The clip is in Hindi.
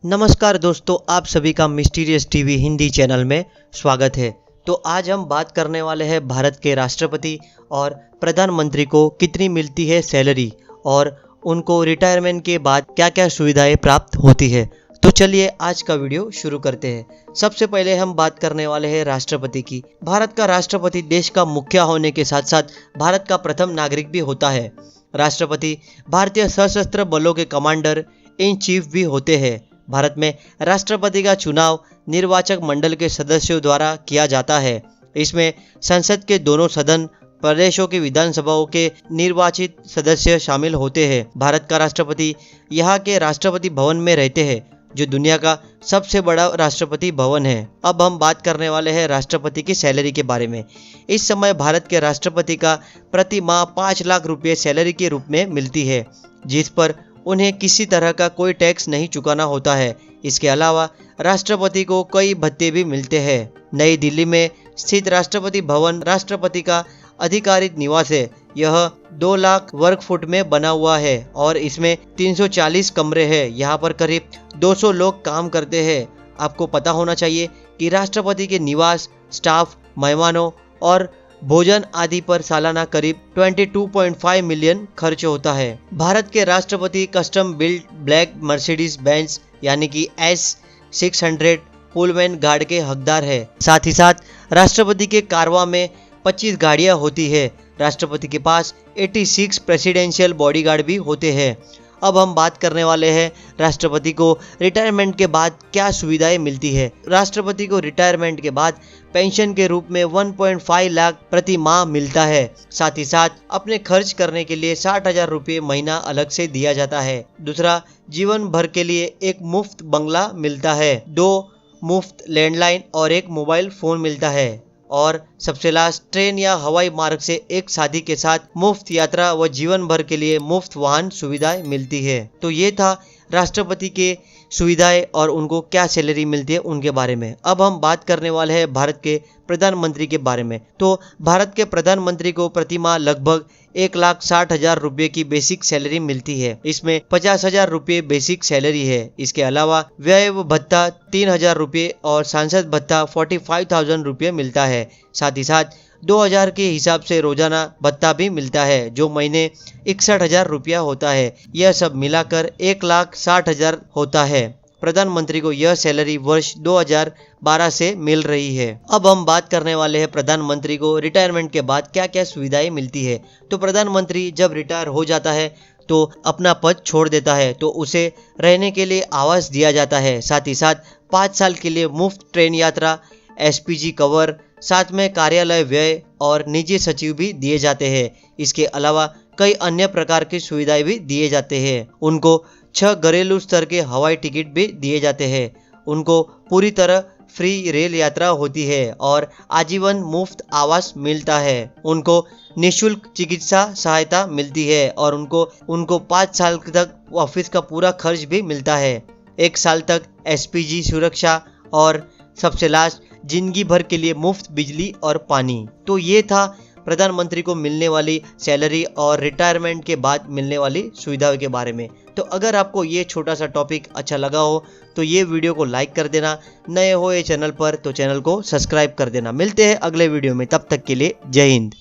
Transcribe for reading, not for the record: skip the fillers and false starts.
नमस्कार दोस्तों, आप सभी का मिस्टीरियस टीवी हिंदी चैनल में स्वागत है। तो आज हम बात करने वाले हैं भारत के राष्ट्रपति और प्रधानमंत्री को कितनी मिलती है सैलरी और उनको रिटायरमेंट के बाद क्या क्या सुविधाएं प्राप्त होती है। तो चलिए आज का वीडियो शुरू करते हैं। सबसे पहले हम बात करने वाले हैं राष्ट्रपति की। भारत का राष्ट्रपति देश का मुखिया होने के साथ साथ भारत का प्रथम नागरिक भी होता है। राष्ट्रपति भारतीय सशस्त्र बलों के कमांडर इन चीफ भी होते हैं। भारत में राष्ट्रपति का चुनाव निर्वाचक मंडल के सदस्यों द्वारा किया जाता है। इसमें संसद के दोनों सदन, प्रदेशों की विधानसभाओं के निर्वाचित सदस्य शामिल होते हैं। भारत का राष्ट्रपति यहाँ के राष्ट्रपति भवन में रहते हैं, जो दुनिया का सबसे बड़ा राष्ट्रपति भवन है। अब हम बात करने वाले हैं राष्ट्रपति की सैलरी के बारे में। इस समय भारत के राष्ट्रपति का प्रति माह 5 लाख रुपये सैलरी के रूप में मिलती है, जिस पर उन्हें किसी तरह का कोई टैक्स नहीं चुकाना होता है। इसके अलावा राष्ट्रपति को कई भत्ते भी मिलते हैं। नई दिल्ली में स्थित राष्ट्रपति भवन राष्ट्रपति का आधिकारिक निवास है। यह 2 लाख वर्ग फुट में बना हुआ है और इसमें 340 कमरे हैं। यहाँ पर करीब 200 लोग काम करते हैं। आपको पता होना चाहिए कि राष्ट्रपति के निवास, स्टाफ, मेहमानों और भोजन आदि पर सालाना करीब 22.5 मिलियन खर्च होता है। भारत के राष्ट्रपति custom build black Mercedes Benz यानी कि S600 पुलमैन गार्ड के हकदार है। साथ ही साथ राष्ट्रपति के कारवां में 25 गाड़ियां होती है। राष्ट्रपति के पास 86 प्रेसिडेंशियल बॉडीगार्ड भी होते हैं। अब हम बात करने वाले हैं राष्ट्रपति को रिटायरमेंट के बाद क्या सुविधाएं मिलती है। राष्ट्रपति को रिटायरमेंट के बाद पेंशन के रूप में 1.5 लाख प्रति माह मिलता है। साथ ही साथ अपने खर्च करने के लिए 60,000 रुपये महीना अलग से दिया जाता है। दूसरा, जीवन भर के लिए एक मुफ्त बंगला मिलता है, 2 मुफ्त लैंडलाइन और 1 मोबाइल फोन मिलता है। और सबसे लास्ट, ट्रेन या हवाई मार्ग से एक साथी के साथ मुफ्त यात्रा व जीवन भर के लिए मुफ्त वाहन सुविधाएं मिलती है। तो ये था राष्ट्रपति के सुविधाएं और उनको क्या सैलरी मिलती है उनके बारे में। अब हम बात करने वाले हैं भारत के प्रधानमंत्री के बारे में। तो भारत के प्रधानमंत्री को प्रति माह लगभग 1,60,000 रुपये की बेसिक सैलरी मिलती है। इसमें 50,000 रुपये बेसिक सैलरी है। इसके अलावा व्यय भत्ता 3,000 रुपये और सांसद भत्ता 45,000 रुपये मिलता है। साथ ही साथ 2,000 के हिसाब से रोजाना भत्ता भी मिलता है, जो महीने 61,000 रुपया होता है। यह सब मिलाकर 1,60,000 होता है। प्रधानमंत्री को यह सैलरी वर्ष 2012 से मिल रही है। अब हम बात करने वाले हैं प्रधानमंत्री को रिटायरमेंट के बाद क्या क्या सुविधाएं मिलती है। तो प्रधानमंत्री जब रिटायर हो जाता है तो अपना पद छोड़ देता है, तो उसे रहने के लिए आवास दिया जाता है। साथ ही साथ 5 साल के लिए मुफ्त ट्रेन यात्रा, SPG कवर, साथ में कार्यालय व्यय और निजी सचिव भी दिए जाते हैं। इसके अलावा कई अन्य प्रकार की सुविधाएं भी दिए जाते हैं। उनको 6 घरेलू स्तर के हवाई टिकट भी दिए जाते हैं। उनको पूरी तरह फ्री रेल यात्रा होती है और आजीवन मुफ्त आवास मिलता है। उनको निःशुल्क चिकित्सा सहायता मिलती है और उनको 5 साल तक ऑफिस का पूरा खर्च भी मिलता है। 1 साल तक SPG सुरक्षा और सबसे लास्ट, जिंदगी भर के लिए मुफ्त बिजली और पानी। तो ये था प्रधानमंत्री को मिलने वाली सैलरी और रिटायरमेंट के बाद मिलने वाली सुविधाओं के बारे में। तो अगर आपको ये छोटा सा टॉपिक अच्छा लगा हो तो ये वीडियो को लाइक कर देना। नए हो ये चैनल पर तो चैनल को सब्सक्राइब कर देना। मिलते हैं अगले वीडियो में, तब तक के लिए जय हिंद।